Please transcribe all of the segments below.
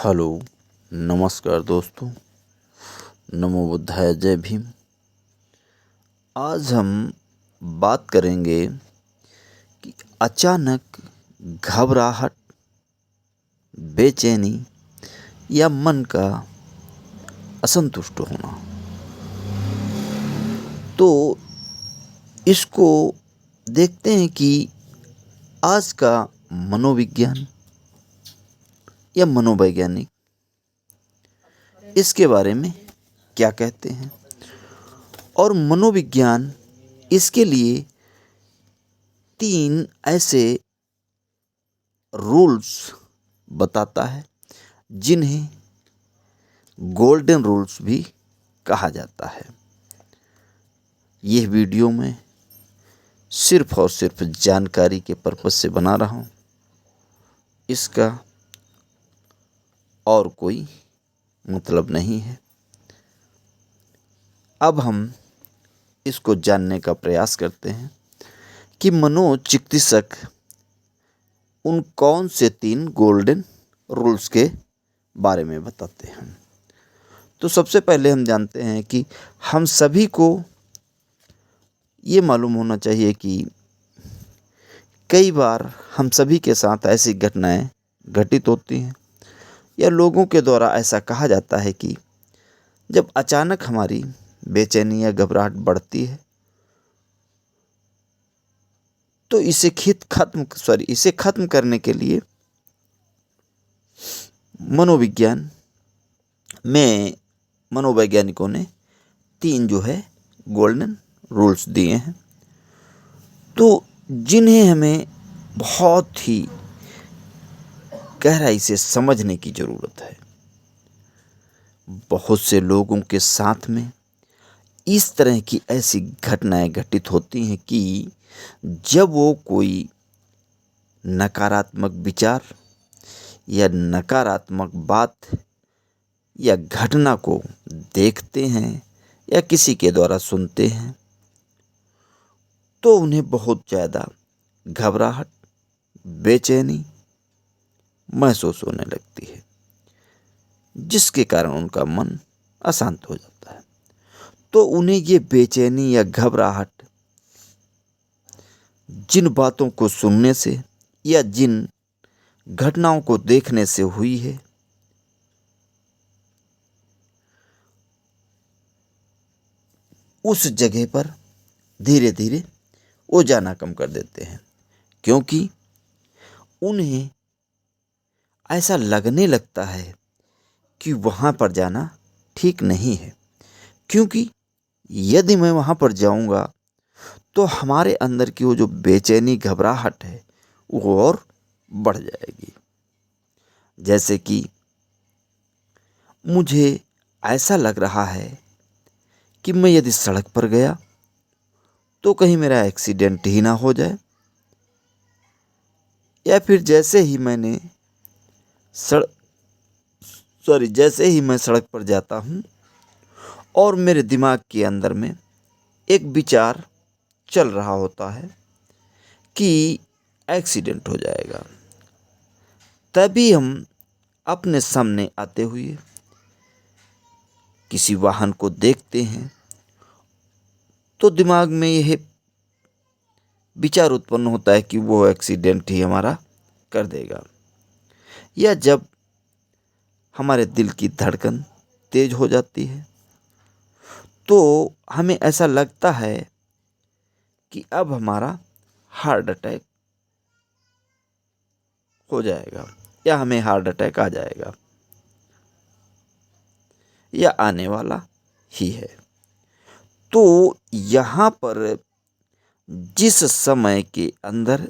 Hello, नमस्कार दोस्तों। नमो बुद्धाय, जय भीम। आज हम बात करेंगे कि अचानक घबराहट, बेचैनी या मन का असंतुष्ट होना। तो इसको देखते हैं कि आज का मनोविज्ञान या मनोवैज्ञानिक इसके बारे में क्या कहते हैं, और मनोविज्ञान इसके लिए 3 ऐसे रूल्स बताता है जिन्हें गोल्डन रूल्स भी कहा जाता है। यह वीडियो मैं सिर्फ और सिर्फ जानकारी के पर्पस से बना रहा हूँ, इसका और कोई मतलब नहीं है। अब हम इसको जानने का प्रयास करते हैं कि मनोचिकित्सक उन कौन से 3 गोल्डन रूल्स के बारे में बताते हैं। तो सबसे पहले हम जानते हैं कि हम सभी को ये मालूम होना चाहिए कि कई बार हम सभी के साथ ऐसी घटनाएं घटित होती हैं या लोगों के द्वारा ऐसा कहा जाता है कि जब अचानक हमारी बेचैनी या घबराहट बढ़ती है तो इसे खत्म करने के लिए मनोविज्ञान में मनोवैज्ञानिकों ने 3 जो है गोल्डन रूल्स दिए हैं, तो जिन्हें हमें बहुत ही गहराई से समझने की ज़रूरत है। बहुत से लोगों के साथ में इस तरह की ऐसी घटनाएं घटित होती हैं कि जब वो कोई नकारात्मक विचार या नकारात्मक बात या घटना को देखते हैं या किसी के द्वारा सुनते हैं तो उन्हें बहुत ज़्यादा घबराहट, बेचैनी महसूस होने लगती है, जिसके कारण उनका मन अशांत हो जाता है। तो उन्हें ये बेचैनी या घबराहट जिन बातों को सुनने से या जिन घटनाओं को देखने से हुई है, उस जगह पर धीरे धीरे वो जाना कम कर देते हैं, क्योंकि उन्हें ऐसा लगने लगता है कि वहाँ पर जाना ठीक नहीं है, क्योंकि यदि मैं वहाँ पर जाऊँगा तो हमारे अंदर की वो जो बेचैनी घबराहट है वो और बढ़ जाएगी। जैसे कि मुझे ऐसा लग रहा है कि मैं यदि सड़क पर गया तो कहीं मेरा एक्सीडेंट ही ना हो जाए, या फिर जैसे ही मैं सड़क पर जाता हूँ और मेरे दिमाग के अंदर में एक विचार चल रहा होता है कि एक्सीडेंट हो जाएगा, तभी हम अपने सामने आते हुए किसी वाहन को देखते हैं तो दिमाग में यह विचार उत्पन्न होता है कि वो एक्सीडेंट ही हमारा कर देगा। या जब हमारे दिल की धड़कन तेज हो जाती है तो हमें ऐसा लगता है कि अब हमारा हार्ट अटैक हो जाएगा या हमें हार्ट अटैक आ जाएगा या आने वाला ही है। तो यहाँ पर जिस समय के अंदर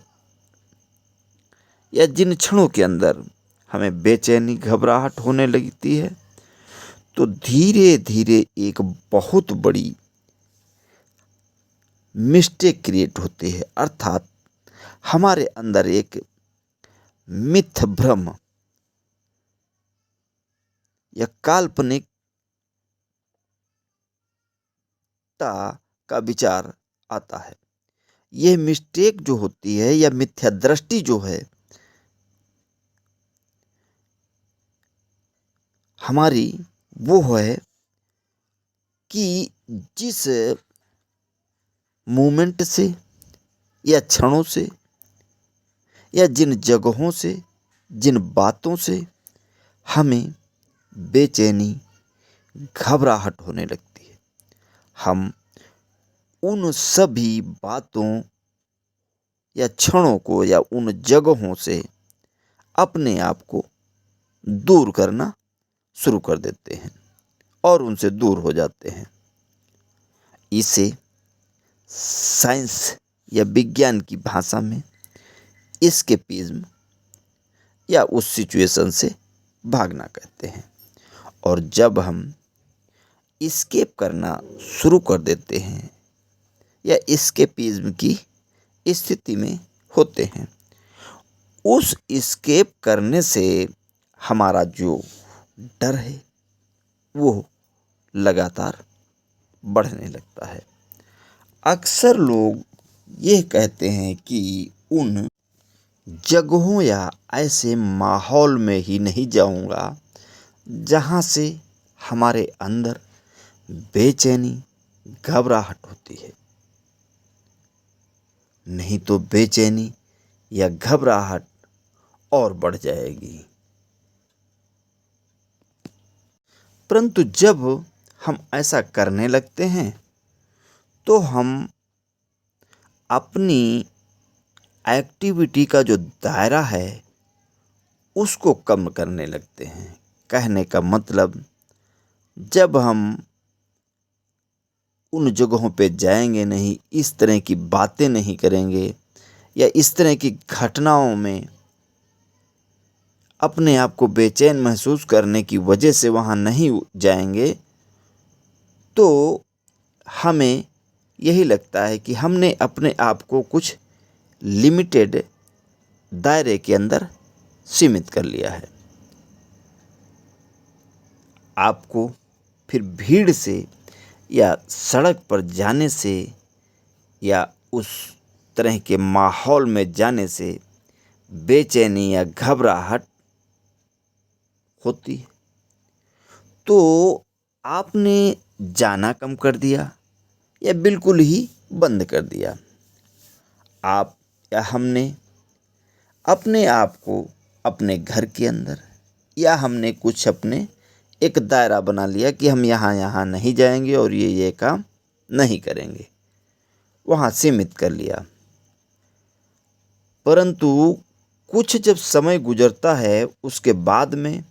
या जिन क्षणों के अंदर हमें बेचैनी घबराहट होने लगती है तो धीरे धीरे एक बहुत बड़ी मिस्टेक क्रिएट होती है, अर्थात हमारे अंदर एक मिथ्य भ्रम या काल्पनिकता का विचार आता है। यह मिस्टेक जो होती है या मिथ्या दृष्टि जो है, हमारी वो है कि जिस मोमेंट से या क्षणों से या जिन जगहों से, जिन बातों से हमें बेचैनी, घबराहट होने लगती है, हम उन सभी बातों या क्षणों को या उन जगहों से अपने आप को दूर करना शुरू कर देते हैं और उनसे दूर हो जाते हैं। इसे साइंस या विज्ञान की भाषा में एस्केपिज्म या उस सिचुएशन से भागना कहते हैं। और जब हम एस्केप करना शुरू कर देते हैं या एस्केपिज्म की स्थिति में होते हैं, उस एस्केप करने से हमारा जो डर है वो लगातार बढ़ने लगता है। अक्सर लोग ये कहते हैं कि उन जगहों या ऐसे माहौल में ही नहीं जाऊंगा जहां से हमारे अंदर बेचैनी, घबराहट होती है। नहीं तो बेचैनी या घबराहट और बढ़ जाएगी। परंतु जब हम ऐसा करने लगते हैं तो हम अपनी एक्टिविटी का जो दायरा है उसको कम करने लगते हैं। कहने का मतलब, जब हम उन जगहों पे जाएंगे नहीं, इस तरह की बातें नहीं करेंगे या इस तरह की घटनाओं में अपने आप को बेचैन महसूस करने की वजह से वहाँ नहीं जाएंगे, तो हमें यही लगता है कि हमने अपने आप को कुछ लिमिटेड दायरे के अंदर सीमित कर लिया है। आपको फिर भीड़ से या सड़क पर जाने से या उस तरह के माहौल में जाने से बेचैनी या घबराहट होती है। तो आपने जाना कम कर दिया या बिल्कुल ही बंद कर दिया। आप या हमने अपने आप को अपने घर के अंदर या हमने कुछ अपने एक दायरा बना लिया कि हम यहाँ यहाँ नहीं जाएंगे और ये काम नहीं करेंगे, वहाँ सीमित कर लिया। परंतु कुछ जब समय गुजरता है उसके बाद में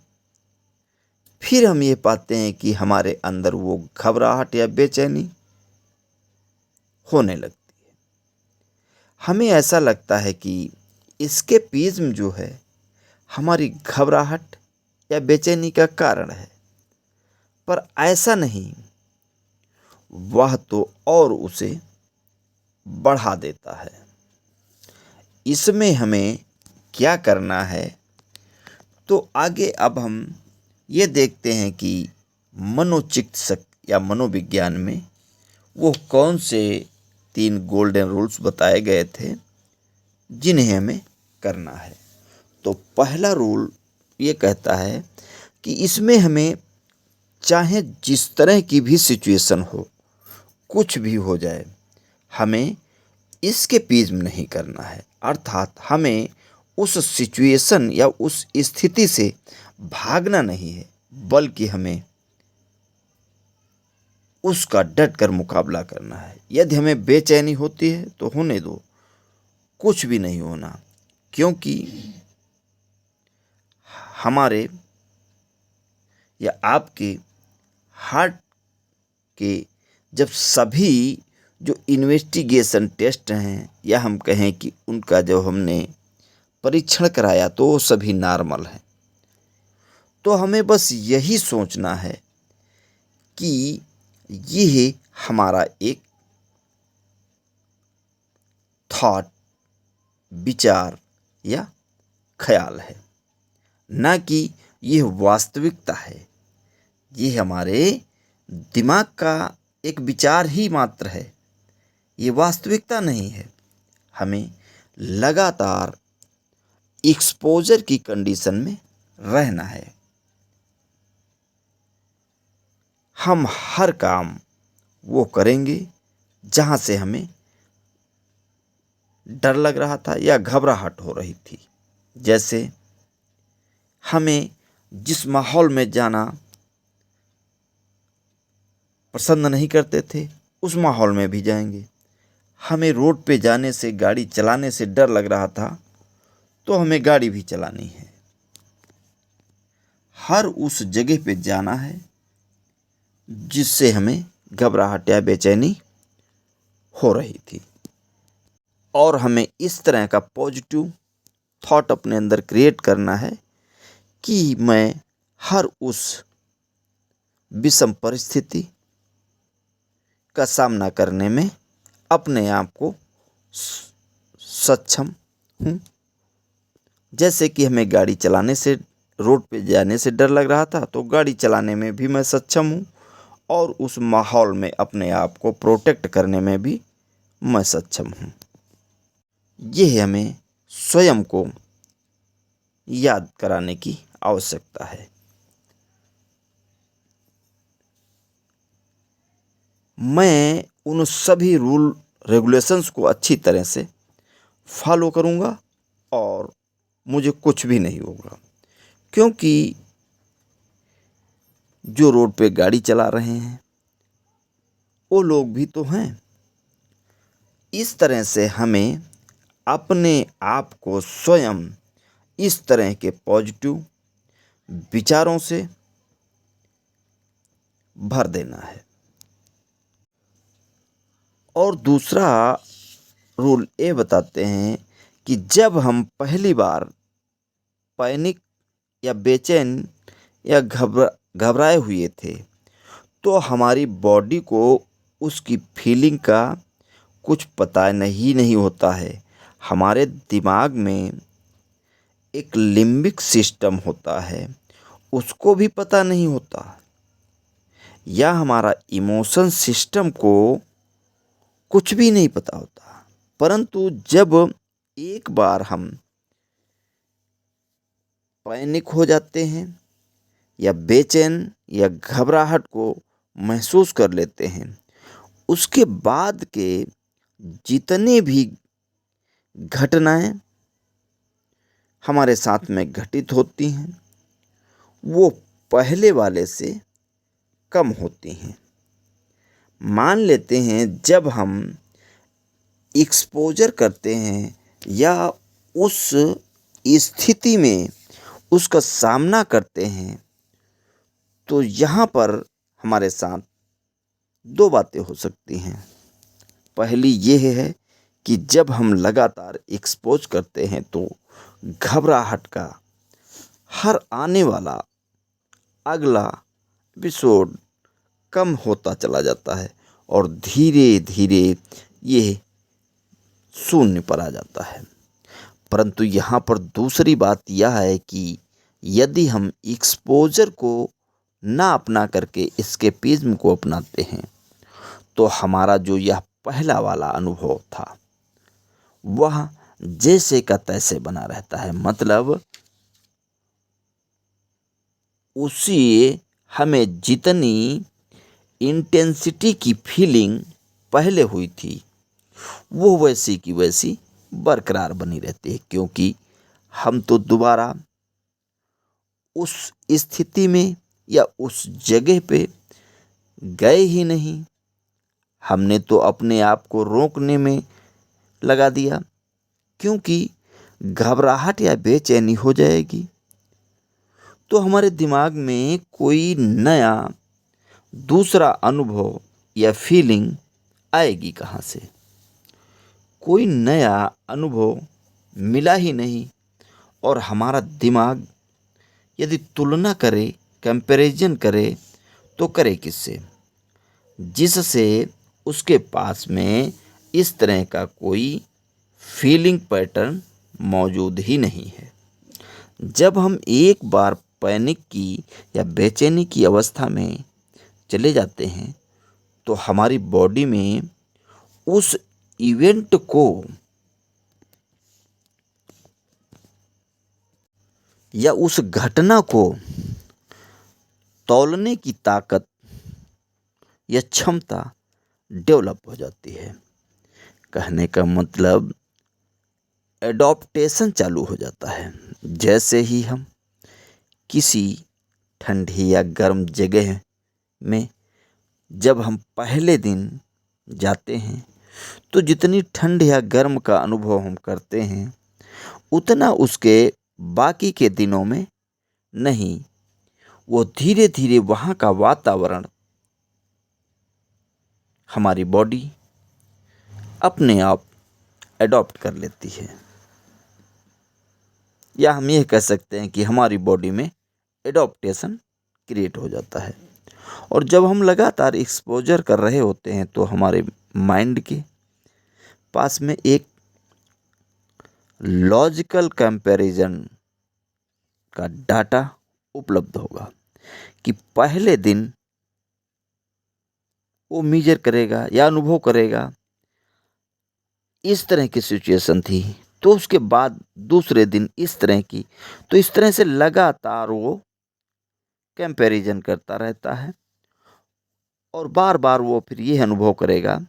फिर हम ये पाते हैं कि हमारे अंदर वो घबराहट या बेचैनी होने लगती है। हमें ऐसा लगता है कि एस्केपिज्म जो है हमारी घबराहट या बेचैनी का कारण है, पर ऐसा नहीं, वह तो और उसे बढ़ा देता है। इसमें हमें क्या करना है, तो आगे अब हम ये देखते हैं कि मनोचिकित्सक या मनोविज्ञान में वो कौन से 3 गोल्डन रूल्स बताए गए थे जिन्हें हमें करना है। तो पहला रूल ये कहता है कि इसमें हमें चाहे जिस तरह की भी सिचुएशन हो, कुछ भी हो जाए, हमें एस्केपिज्म नहीं करना है। अर्थात हमें उस सिचुएशन या उस स्थिति से भागना नहीं है, बल्कि हमें उसका डट कर मुकाबला करना है। यदि हमें बेचैनी होती है तो होने दो, कुछ भी नहीं होना, क्योंकि हमारे या आपके हार्ट के जब सभी जो इन्वेस्टिगेशन टेस्ट हैं या हम कहें कि उनका जब हमने परीक्षण कराया तो वो सभी नॉर्मल है। तो हमें बस यही सोचना है कि यह हमारा एक थॉट, विचार या ख्याल है, ना कि यह वास्तविकता है। यह हमारे दिमाग का एक विचार ही मात्र है, ये वास्तविकता नहीं है। हमें लगातार एक्सपोजर की कंडीशन में रहना है। हम हर काम वो करेंगे जहाँ से हमें डर लग रहा था या घबराहट हो रही थी। जैसे हमें जिस माहौल में जाना पसंद नहीं करते थे, उस माहौल में भी जाएंगे। हमें रोड पे जाने से, गाड़ी चलाने से डर लग रहा था, तो हमें गाड़ी भी चलानी है। हर उस जगह पे जाना है जिससे हमें घबराहट या बेचैनी हो रही थी। और हमें इस तरह का पॉजिटिव थॉट अपने अंदर क्रिएट करना है कि मैं हर उस विषम परिस्थिति का सामना करने में अपने आप को सक्षम हूँ। जैसे कि हमें गाड़ी चलाने से, रोड पे जाने से डर लग रहा था, तो गाड़ी चलाने में भी मैं सक्षम हूँ और उस माहौल में अपने आप को प्रोटेक्ट करने में भी मैं सक्षम हूँ। यह हमें स्वयं को याद कराने की आवश्यकता है। मैं उन सभी रूल रेगुलेशंस को अच्छी तरह से फॉलो करूँगा और मुझे कुछ भी नहीं होगा, क्योंकि जो रोड पे गाड़ी चला रहे हैं वो लोग भी तो हैं। इस तरह से हमें अपने आप को स्वयं इस तरह के पॉजिटिव विचारों से भर देना है। और दूसरा रूल ये बताते हैं कि जब हम पहली बार पैनिक या बेचैन या घबराए हुए थे, तो हमारी बॉडी को उसकी फीलिंग का कुछ पता नहीं होता है। हमारे दिमाग में एक लिम्बिक सिस्टम होता है, उसको भी पता नहीं होता, या हमारा इमोशन सिस्टम को कुछ भी नहीं पता होता। परंतु जब एक बार हम पैनिक हो जाते हैं या बेचैन या घबराहट को महसूस कर लेते हैं, उसके बाद के जितने भी घटनाएं हमारे साथ में घटित होती हैं, वो पहले वाले से कम होती हैं। मान लेते हैं जब हम एक्सपोजर करते हैं या उस स्थिति में उसका सामना करते हैं, तो यहाँ पर हमारे साथ दो बातें हो सकती हैं। पहली ये है कि जब हम लगातार एक्सपोज करते हैं तो घबराहट का हर आने वाला अगला एपिसोड कम होता चला जाता है और धीरे धीरे ये शून्य पर आ जाता है। परंतु यहाँ पर दूसरी बात यह है कि यदि हम एक्सपोजर को ना अपना करके एस्केपिज्म को अपनाते हैं, तो हमारा जो यह पहला वाला अनुभव था वह जैसे का तैसे बना रहता है। मतलब उसी हमें जितनी इंटेंसिटी की फीलिंग पहले हुई थी, वो वैसी की वैसी बरकरार बनी रहती है, क्योंकि हम तो दोबारा उस स्थिति में या उस जगह पे गए ही नहीं। हमने तो अपने आप को रोकने में लगा दिया, क्योंकि घबराहट या बेचैनी हो जाएगी तो हमारे दिमाग में कोई नया दूसरा अनुभव या फीलिंग आएगी कहाँ से। कोई नया अनुभव मिला ही नहीं और हमारा दिमाग यदि तुलना करे, कंपैरिजन करे, तो करे किससे, जिससे उसके पास में इस तरह का कोई फीलिंग पैटर्न मौजूद ही नहीं है। जब हम एक बार पैनिक की या बेचैनी की अवस्था में चले जाते हैं, तो हमारी बॉडी में उस इवेंट को या उस घटना को तौलने की ताकत या क्षमता डेवलप हो जाती है। कहने का मतलब एडॉप्टेशन चालू हो जाता है। जैसे ही हम किसी ठंडी या गर्म जगह में जब हम पहले दिन जाते हैं तो जितनी ठंड या गर्म का अनुभव हम करते हैं उतना उसके बाकी के दिनों में नहीं। वो धीरे धीरे वहाँ का वातावरण हमारी बॉडी अपने आप एडॉप्ट कर लेती है, या हम यह कह सकते हैं कि हमारी बॉडी में एडॉप्टेशन क्रिएट हो जाता है। और जब हम लगातार एक्सपोजर कर रहे होते हैं तो हमारे माइंड के पास में एक लॉजिकल कंपैरिजन का डाटा उपलब्ध होगा कि पहले दिन वो मेजर करेगा या अनुभव करेगा इस तरह की सिचुएशन थी, तो उसके बाद दूसरे दिन इस तरह की, तो इस तरह से लगातार वो कंपैरिजन करता रहता है। और बार बार वो फिर ये अनुभव करेगा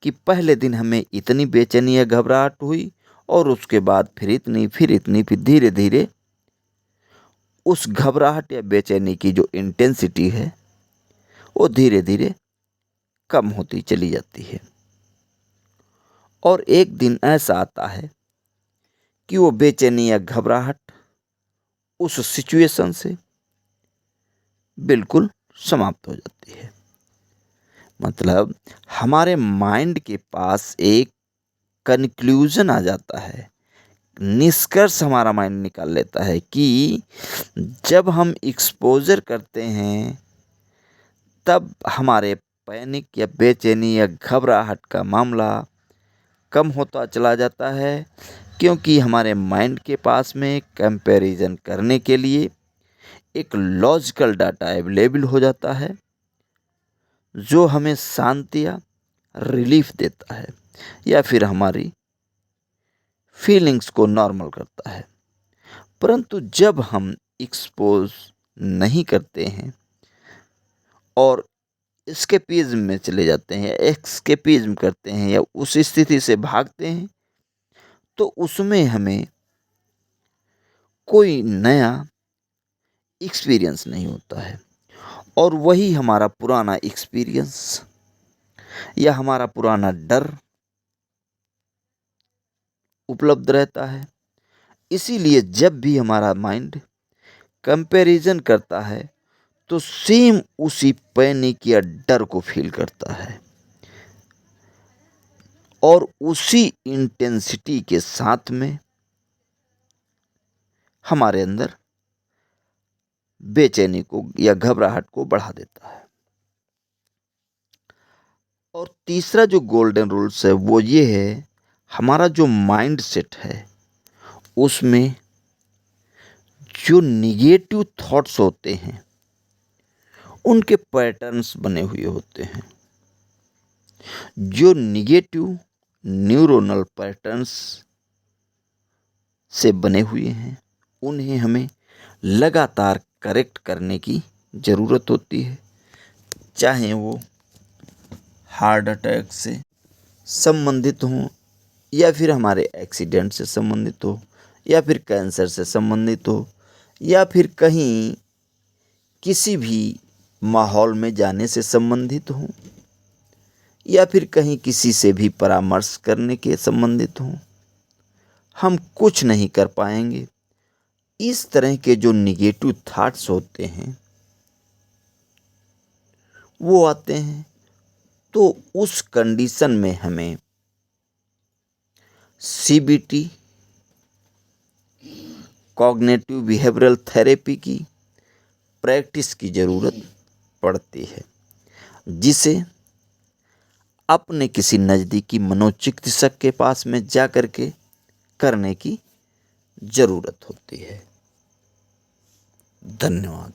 कि पहले दिन हमें इतनी बेचैनी या घबराहट हुई और उसके बाद फिर इतनी, फिर धीरे धीरे उस घबराहट या बेचैनी की जो इंटेंसिटी है वो धीरे धीरे कम होती चली जाती है। और एक दिन ऐसा आता है कि वो बेचैनी या घबराहट उस सिचुएशन से बिल्कुल समाप्त हो जाती है। मतलब हमारे माइंड के पास एक कंक्लूजन आ जाता है, निष्कर्ष हमारा माइंड निकाल लेता है कि जब हम एक्सपोजर करते हैं तब हमारे पैनिक या बेचैनी या घबराहट का मामला कम होता चला जाता है, क्योंकि हमारे माइंड के पास में कंपैरिजन करने के लिए एक लॉजिकल डाटा अवेलेबल हो जाता है जो हमें शांति या रिलीफ देता है या फिर हमारी फीलिंग्स को नॉर्मल करता है। परंतु जब हम एक्सपोज नहीं करते हैं और एस्केपिज्म में चले जाते हैं, एस्केपिज्म करते हैं या उस स्थिति से भागते हैं, तो उसमें हमें कोई नया एक्सपीरियंस नहीं होता है। और वही हमारा पुराना एक्सपीरियंस या हमारा पुराना डर उपलब्ध रहता है। इसीलिए जब भी हमारा माइंड कंपैरिजन करता है तो सेम उसी पैनिक या डर को फील करता है और उसी इंटेंसिटी के साथ में हमारे अंदर बेचैनी को या घबराहट को बढ़ा देता है। और तीसरा जो गोल्डन रूल्स है वो ये है, हमारा जो माइंड सेट है उसमें जो निगेटिव थॉट्स होते हैं उनके पैटर्न्स बने हुए होते हैं। जो निगेटिव न्यूरोनल पैटर्न्स से बने हुए हैं उन्हें हमें लगातार करेक्ट करने की ज़रूरत होती है, चाहे वो हार्ट अटैक से संबंधित हों या फिर हमारे एक्सीडेंट से संबंधित हो या फिर कैंसर से संबंधित हो या फिर कहीं किसी भी माहौल में जाने से संबंधित हो या फिर कहीं किसी से भी परामर्श करने के संबंधित हो। हम कुछ नहीं कर पाएंगे। इस तरह के जो निगेटिव थॉट्स होते हैं वो आते हैं, तो उस कंडीशन में हमें CBT कॉग्निटिव बिहेवियरल थेरेपी की प्रैक्टिस की ज़रूरत पड़ती है, जिसे अपने किसी नज़दीकी मनोचिकित्सक के पास में जा कर के करने की ज़रूरत होती है। धन्यवाद।